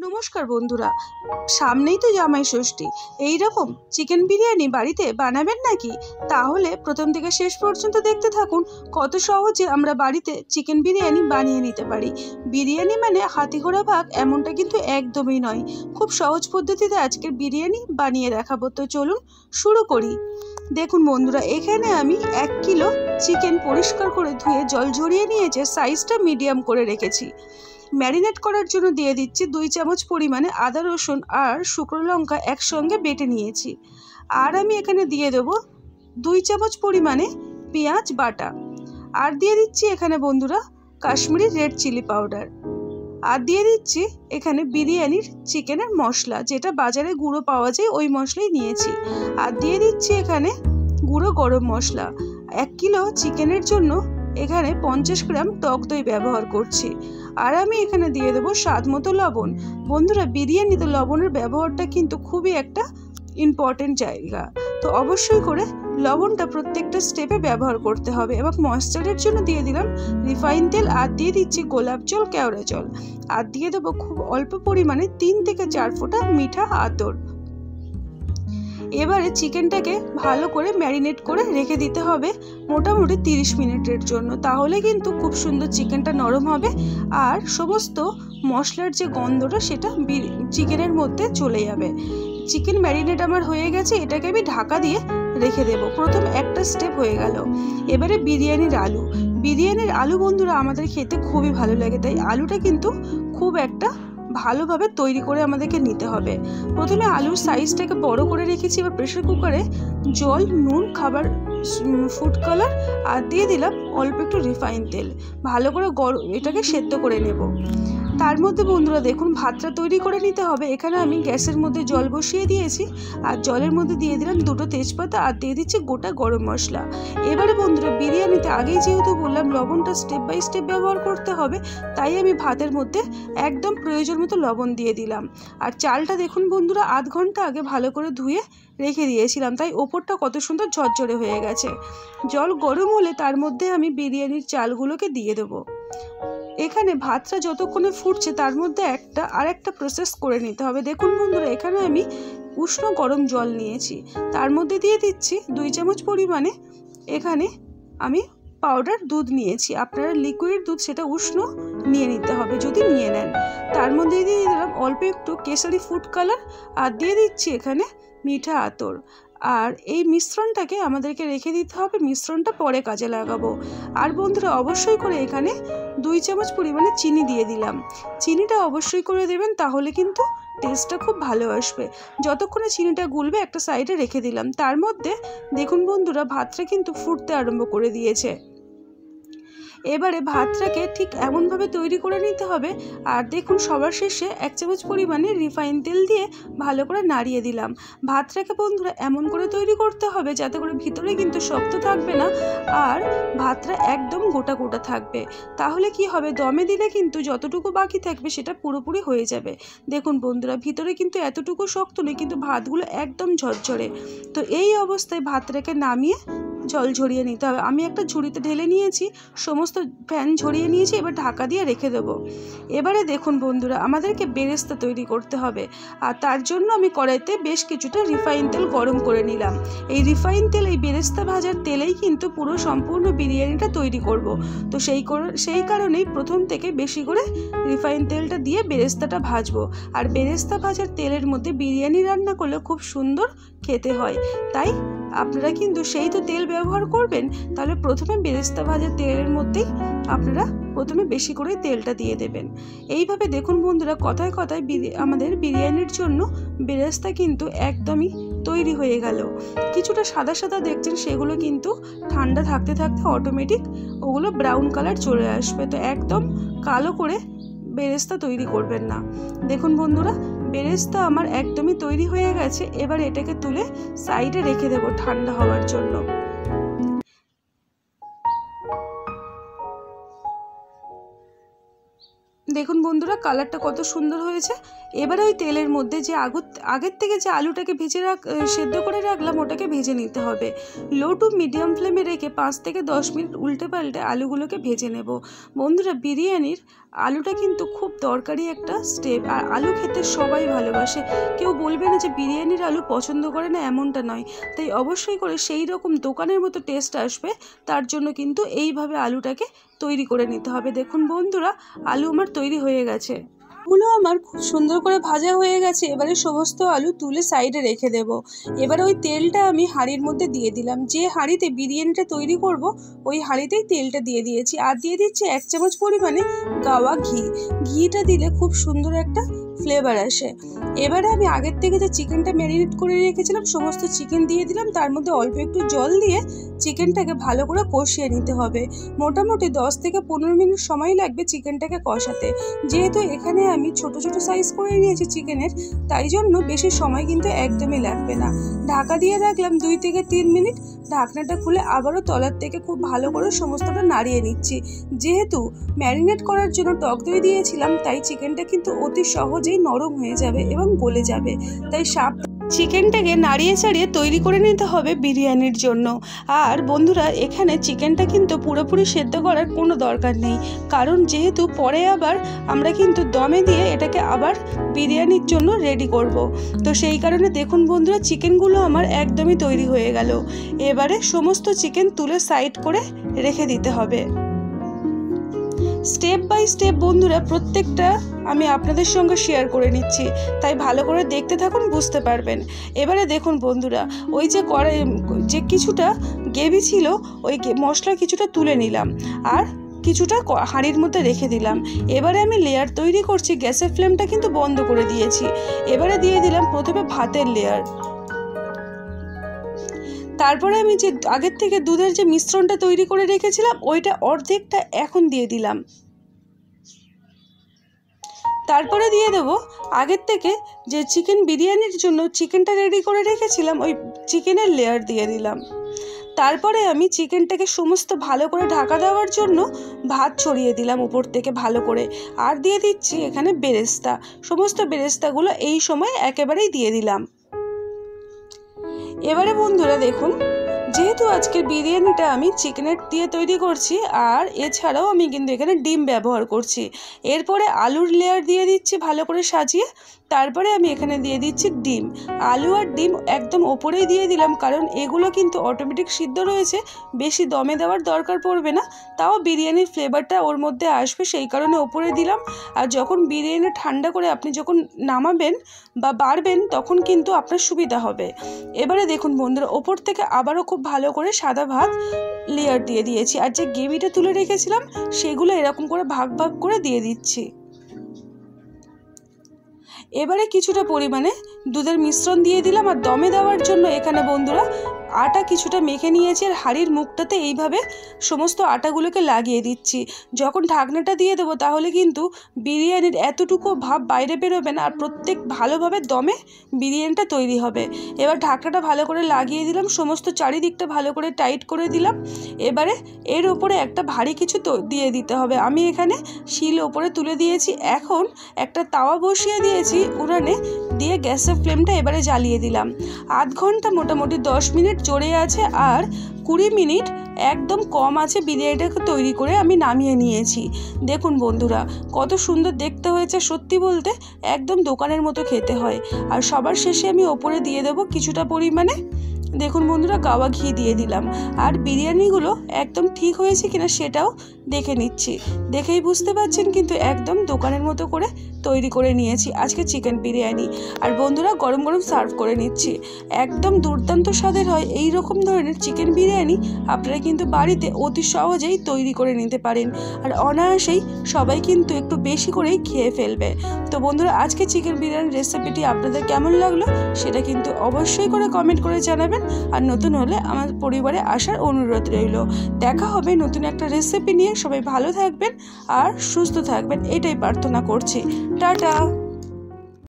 নমস্কার বন্ধুরা, সামনেই তো জামাই ষষ্ঠী। এইরকম চিকেন বিরিয়ানি বাড়িতে বানাবেন নাকি? তাহলে প্রথম থেকে শেষ পর্যন্ত দেখতে থাকুন কত সহজে আমরা বাড়িতে চিকেন বিরিয়ানি বানিয়ে নিতে পারি। বিরিয়ানি মানে হাতি ঘোড়া ভাগ এমনটা কিন্তু একদমই নয়। খুব সহজ পদ্ধতিতে আজকের বিরিয়ানি বানিয়ে দেখাবো। তো চলুন শুরু করি। দেখুন বন্ধুরা, এখানে আমি 1 কিলো চিকেন পরিষ্কার করে ধুয়ে জল ঝরিয়ে নিয়েছে, সাইজটা মিডিয়াম করে রেখেছি। ম্যারিনেট করার জন্য দিয়ে দিচ্ছি 2 চামচ পরিমাণে আদা রসুন আর শুকনো লঙ্কা একসঙ্গে বেটে নিয়েছি। আর আমি এখানে দিয়ে দেবো 2 চামচ পরিমাণে পেঁয়াজ বাটা। আর দিয়ে দিচ্ছি এখানে বন্ধুরা কাশ্মীরি রেড চিলি পাউডার। আর দিয়ে দিচ্ছি এখানে বিরিয়ানির চিকেনের মশলা, যেটা বাজারে গুঁড়ো পাওয়া যায় ওই মশলাই নিয়েছি। আর দিয়ে দিচ্ছি এখানে গুঁড়ো গরম মশলা। 1 কিলো চিকেনের জন্য এখানে 50 গ্রাম টক দই ব্যবহার করছি। আর আমি এখানে দিয়ে দেবো স্বাদ মতো লবণ। বন্ধুরা, বিরিয়ানিতে লবণের ব্যবহারটা কিন্তু খুবই একটা ইম্পর্টেন্ট জায়গা, তো অবশ্যই করে লবণটা প্রত্যেকটা স্টেপে ব্যবহার করতে হবে। এবং ময়েশ্চারের জন্য দিয়ে দিলাম রিফাইন তেল, আর দিয়ে দিচ্ছি গোলাপ জল, কেওড়া জল। আর দিয়ে দেবো খুব অল্প পরিমাণে 3 থেকে 4 ফোঁটা মিঠা আতর। এবারে চিকেনটাকে ভালো করে ম্যারিনেট করে রেখে দিতে হবে মোটামুটি 30 মিনিটের জন্য। তাহলে কিন্তু খুব সুন্দর চিকেনটা নরম হবে আর সমস্ত মশলার যে গন্ধটা সেটা চিকেনের মধ্যে চলে যাবে। চিকেন ম্যারিনেট আমার হয়ে গেছে, এটাকে আমি ঢাকা দিয়ে রেখে দেব। প্রথম একটা স্টেপ হয়ে গেল। এবারে বিরিয়ানির আলু বন্ধুরা আমাদের খেতে খুবই ভালো লাগে, তাই আলুটা কিন্তু খুব একটা ভালোভাবে তৈরি করে আমাদেরকে নিতে হবে। প্রথমে আলুর সাইজটাকে বড় করে রেখেছি। এবার প্রেসার কুকারে জল, নুন, খাবার ফুড কালার আর দিয়ে দিলাম অল্প একটু রিফাইন তেল। ভালো করে এটাকে সেদ্ধ করে নেব। তার মধ্যে বন্ধুরা দেখুন ভাতটা তৈরি করে নিতে হবে। এখানে আমি গ্যাসের মধ্যে জল বসিয়ে দিয়েছি, আর জলের মধ্যে দিয়ে দিলাম 2টো তেজপাতা আর দিয়ে দিচ্ছি গোটা গরম মশলা। এবারে বন্ধুরা বিরিয়ানিতে আগেই যেহেতু বললাম লবণটা স্টেপ বাই স্টেপ ব্যবহার করতে হবে, তাই আমি ভাতের মধ্যে একদম প্রয়োজন মতো লবণ দিয়ে দিলাম। আর চালটা দেখুন বন্ধুরা 1/2 ঘন্টা আগে ভালো করে ধুয়ে রেখে দিয়েছিলাম, তাই ওপরটা কত সুন্দর ঝরঝরে হয়ে গেছে। জল গরম হলে তার মধ্যে আমি বিরিয়ানির চালগুলোকে দিয়ে দেবো। এখানে ভাতটা যতক্ষণে ফুটছে তার মধ্যে আরেকটা প্রসেস করে নিতে হবে। দেখুন বন্ধুরা, এখানে আমি উষ্ণ গরম জল নিয়েছি, তার মধ্যে দিয়ে দিচ্ছি 2 চামচ পরিমাণে এখানে আমি পাউডার দুধ নিয়েছি। আপনারা লিকুইড দুধ সেটা উষ্ণ নিয়ে নিতে হবে যদি নিয়ে নেন। তার মধ্যে দিয়ে দিলাম অল্প একটু কেশরি ফুড কালার আর দিয়ে দিচ্ছি এখানে মিঠা আতর। আর এই মিশ্রণটাকে আমাদেরকে রেখে দিতে হবে, মিশ্রণটা পরে কাজে লাগাবো। আর বন্ধুরা অবশ্যই করে এখানে 2 চামচ পরিমাণে চিনি দিয়ে দিলাম। চিনিটা অবশ্যই করে দেবেন, তাহলে কিন্তু টেস্টটা খুব ভালো আসবে। যতক্ষণে চিনিটা গুলবে একটা সাইডে রেখে দিলাম। তার মধ্যে দেখুন বন্ধুরা ভাতটা কিন্তু ফুটতে আরম্ভ করে দিয়েছে। এবারে ভাতটাকে ঠিক এমনভাবে তৈরি করে নিতে হবে। আর দেখুন সবার শেষে 1 চামচ পরিমাণে রিফাইন তেল দিয়ে ভালো করে নাড়িয়ে দিলাম। ভাতটাকে বন্ধুরা এমন করে তৈরি করতে হবে যাতে করে ভিতরে কিন্তু শক্ত থাকবে না, আর ভাতটা একদম গোটা গোটা থাকবে। তাহলে কি হবে, দমে দিলে কিন্তু যতটুকু বাকি থাকবে সেটা পুরোপুরি হয়ে যাবে। দেখুন বন্ধুরা ভিতরে কিন্তু এতটুকু শক্ত নেই, কিন্তু ভাতগুলো একদম ঝরঝরে। তো এই অবস্থায় ভাতটাকে নামিয়ে জল ঝরিয়ে নিতে হবে। আমি একটা ঝুড়িতে ঢেলে নিয়েছি, সমস্ত ফ্যান ঝরিয়ে নিয়েছি। এবার ঢাকা দিয়ে রেখে দেবো। এবারে দেখুন বন্ধুরা আমাদেরকে বেরেস্তা তৈরি করতে হবে, আর তার জন্য আমি কড়াইতে বেশ কিছুটা রিফাইন তেল গরম করে নিলাম। এই রিফাইন তেল, এই বেরেস্তা ভাজার তেলেই কিন্তু পুরো সম্পূর্ণ বিরিয়ানিটা তৈরি করব। তো সেই কারণেই প্রথম থেকে বেশি করে রিফাইন তেলটা দিয়ে বেরেস্তাটা ভাজবো। আর বেরেস্তা ভাজার তেলের মধ্যে বিরিয়ানি রান্না করলে খুব সুন্দর খেতে হয়, তাই আপনারা কিন্তু সেই তো তেল ব্যবহার করবেন, তাহলে প্রথমে বেরেস্তা ভাজা তেলের মধ্যেই আপনারা প্রথমে বেশি করে তেলটা দিয়ে দেবেন। এইভাবে দেখুন বন্ধুরা কথায় কথায় আমাদের বিরিয়ানির জন্য বেরেস্তা কিন্তু একদমই তৈরি হয়ে গেল। কিছুটা সাদা সাদা দেখছেন, সেগুলো কিন্তু ঠান্ডা থাকতে থাকতে অটোমেটিক ওগুলো ব্রাউন কালার চলে আসবে। তো একদম কালো করে বেরেস্তা তৈরি করবেন না। দেখুন বন্ধুরা বেরেস্তা আমার একদমই তৈরি হয়ে গেছে। এবার এটাকে তুলে সাইডে রেখে দেব ঠান্ডা হওয়ার জন্য। দেখুন দেখুন বন্ধুরা কালারটা কত সুন্দর হয়েছে। এবারে ওই তেলের মধ্যে যে আগের থেকে যে আলুটাকে সেদ্ধ করে রাখলাম ওটাকে ভেজে নিতে হবে। লো টু মিডিয়াম ফ্লেমে রেখে 5 থেকে 10 মিনিট উল্টে পাল্টে আলুগুলোকে ভেজে নেব। বন্ধুরা বিরিয়ানির আলুটা কিন্তু খুব দরকারি একটা স্টেপ, আর আলু খেতে সবাই ভালোবাসে, কেউ বলবে না যে বিরিয়ানির আলু পছন্দ করে না, এমনটা নয়। তাই অবশ্যই করে সেই রকম দোকানের মতো টেস্ট আসবে তার জন্য কিন্তু এইভাবে আলুটাকে তৈরি করে নিতে হবে। দেখুন বন্ধুরা আলু আমার তৈরি হয়ে গেছে, আলুগুলো আমার খুব সুন্দর করে ভাজা হয়ে গেছে। এবারে সমস্ত আলু তুলে সাইডে রেখে দেব। এবারে ওই তেলটা আমি হাঁড়ির মধ্যে দিয়ে দিলাম, যে হাঁড়িতে বিরিয়ানিটা তৈরি করব ওই হাঁড়িতেই তেলটা দিয়ে দিয়েছি, আর দিয়ে দিচ্ছি 1 চামচ পরিমাণে গাওয়া ঘি। ঘিটা দিলে খুব সুন্দর একটা ফ্লেভার আসে। এবারে আমি আগের থেকে যে চিকেনটা ম্যারিনেট করে রেখেছিলাম সমস্ত চিকেন দিয়ে দিলাম, তার মধ্যে অল্প একটু জল দিয়ে চিকেনটাকে ভালো করে কষিয়ে নিতে হবে। মোটামুটি 10 থেকে 15 মিনিট সময় লাগবে চিকেনটাকে কষাতে। যেহেতু এখানে আমি ছোট ছোট সাইজ করে নিয়েছি চিকেনের, তাই জন্য বেশি সময় কিন্তু একদমই লাগবে না। ঢাকা দিয়ে রাখলাম 2 থেকে 3 মিনিট। ঢাকনাটা খুলে আবারও তলার থেকে খুব ভালো করে সমস্তটা নাড়িয়ে নিচ্ছি। যেহেতু ম্যারিনেট করার জন্য টক দই দিয়েছিলাম তাই চিকেনটা কিন্তু অতি সহজেই নরম হয়ে যাবে এবং গলে যাবে, তাই চিকেনটাকে নাড়িয়ে চাড়িয়ে তৈরি করে নিতে হবে বিরিয়ানির জন্য। আর বন্ধুরা এখানে চিকেনটা কিন্তু পুরোপুরি সেদ্ধ করার কোনো দরকার নেই, কারণ যেহেতু পরে আবার আমরা কিন্তু দমে দিয়ে এটাকে আবার বিরিয়ানির জন্য রেডি করব। তো সেই কারণে দেখুন বন্ধুরা চিকেনগুলো আমার একদমই তৈরি হয়ে গেল। এবারে সমস্ত চিকেন তুলে সাইড করে রেখে দিতে হবে। স্টেপ বাই স্টেপ বন্ধুরা প্রত্যেকটা আমি আপনাদের সঙ্গে শেয়ার করে নিচ্ছি, তাই ভালো করে দেখতে থাকুন, বুঝতে পারবেন। এবারে দেখুন বন্ধুরা ওই যে কিছুটা গ্রেভি ছিল ওই মশলা কিছুটা তুলে নিলাম আর কিছুটা হাঁড়ির মধ্যে রেখে দিলাম। এবারে আমি লেয়ার তৈরি করছি, গ্যাসের ফ্লেমটা কিন্তু বন্ধ করে দিয়েছি। এবারে দিয়ে দিলাম প্রথমে ভাতের লেয়ার, তারপরে আমি যে আগের থেকে দুধের যে মিশ্রণটা তৈরি করে রেখেছিলাম ওইটা অর্ধেকটা এখন দিয়ে দিলাম। তারপরে দিয়ে দেবো আগের থেকে যে চিকেন বিরিয়ানির জন্য চিকেনটা রেডি করে রেখেছিলাম ওই চিকেনের লেয়ার দিয়ে দিলাম। তারপরে আমি চিকেনটাকে সমস্ত ভালো করে ঢাকা দেওয়ার জন্য ভাত ছড়িয়ে দিলাম উপর থেকে ভালো করে, আর দিয়ে দিচ্ছি এখানে বেরেস্তা। সমস্ত বেরেস্তাগুলো এই সময় একেবারেই দিয়ে দিলাম। এবারে বন্ধুরা দেখুন যেহেতু আজকের বিরিয়ানিটা আমি চিকেনের দিয়ে তৈরি করছি আর এছাড়াও আমি কিন্তু এখানে ডিম ব্যবহার করছি। এরপরে আলুর লেয়ার দিয়ে দিচ্ছি ভালো করে সাজিয়ে, তারপরে আমি এখানে দিয়ে দিচ্ছি ডিম। আলু আর ডিম একদম ওপরেই দিয়ে দিলাম, কারণ এগুলো কিন্তু অটোমেটিক সিদ্ধ রয়েছে, বেশি দমে দেওয়ার দরকার পড়বে না, তাও বিরিয়ানির ফ্লেভারটা ওর মধ্যে আসবে সেই কারণে ওপরে দিলাম। আর যখন বিরিয়ানি ঠান্ডা করে আপনি যখন নামাবেন বা বাড়বেন তখন কিন্তু আপনার সুবিধা হবে। এবারে দেখুন বন্ধুরা ওপর থেকে আবারও খুব ভালো করে সাদা ভাত লেয়ার দিয়ে দিয়েছি, আর যে গ্রেভিটা তুলে রেখেছিলাম সেগুলো এরকম করে ভাগ ভাগ করে দিয়ে দিচ্ছি। এবারে কিছুটা পরিমাণে দুধের মিশ্রণ দিয়ে দিলাম, আর দমে দেওয়ার জন্য এখানে বন্ধুরা আটা কিছুটা মেখে নিয়েছি, আর হাঁড়ির মুখটাতে এইভাবে সমস্ত আটাগুলোকে লাগিয়ে দিচ্ছি। যখন ঢাকনাটা দিয়ে দেবো তাহলে কিন্তু বিরিয়ানির এতটুকু ভাব বাইরে বেরোবে না, আর প্রত্যেক ভালোভাবে দমে বিরিয়ানিটা তৈরি হবে। এবার ঢাকনাটা ভালো করে লাগিয়ে দিলাম, সমস্ত চারিদিকটা ভালো করে টাইট করে দিলাম। এবারে এর ওপরে একটা ভারী কিছু দিয়ে দিতে হবে। আমি এখানে শিল ওপরে তুলে দিয়েছি, এখন একটা তাওয়া বসিয়ে দিয়েছি উনানে, দিয়ে গ্যাসের ফ্লেমটা এবারে জ্বালিয়ে দিলাম। আধ ঘন্টা মোটামুটি 10 মিনিট জোরে আছে আর 20 মিনিট একদম কম আছে বিরিয়ানিটাকে তৈরি করে আমি নামিয়ে নিয়েছি। দেখুন বন্ধুরা কত সুন্দর দেখতে হয়েছে, সত্যি বলতে একদম দোকানের মতো খেতে হয়। আর সবার শেষে আমি ওপরে দিয়ে দেবো কিছুটা পরিমাণে দেখুন বন্ধুরা গাওয়া ঘি দিয়ে দিলাম। আর বিরিয়ানিগুলো একদম ঠিক হয়েছে কিনা সেটাও দেখে নিচ্ছি, দেখেই বুঝতে পারছেন কিন্তু একদম দোকানের মতো করে তৈরি করে নিয়েছি আজকে চিকেন বিরিয়ানি। আর বন্ধুরা গরম গরম সার্ভ করে নিচ্ছি, একদম দুর্দান্ত স্বাদের হয় এই রকম ধরনের চিকেন বিরিয়ানি। আপনারা কিন্তু বাড়িতে অতি সহজেই তৈরি করে নিতে পারেন, আর অনায়াসেই সবাই কিন্তু একটু বেশি করেই খেয়ে ফেলবে। তো বন্ধুরা আজকে চিকেন বিরিয়ানির রেসিপিটি আপনাদের কেমন লাগলো সেটা কিন্তু অবশ্যই করে কমেন্ট করে জানাবেন। আর নতুন হলে আমার পরিবারে আসার অনুরোধ রইল। দেখা হবে নতুন একটা রেসিপি নিয়ে। সবাই ভালো থাকবেন আর সুস্থ থাকবেন এটাই প্রার্থনা করছি। টাটা।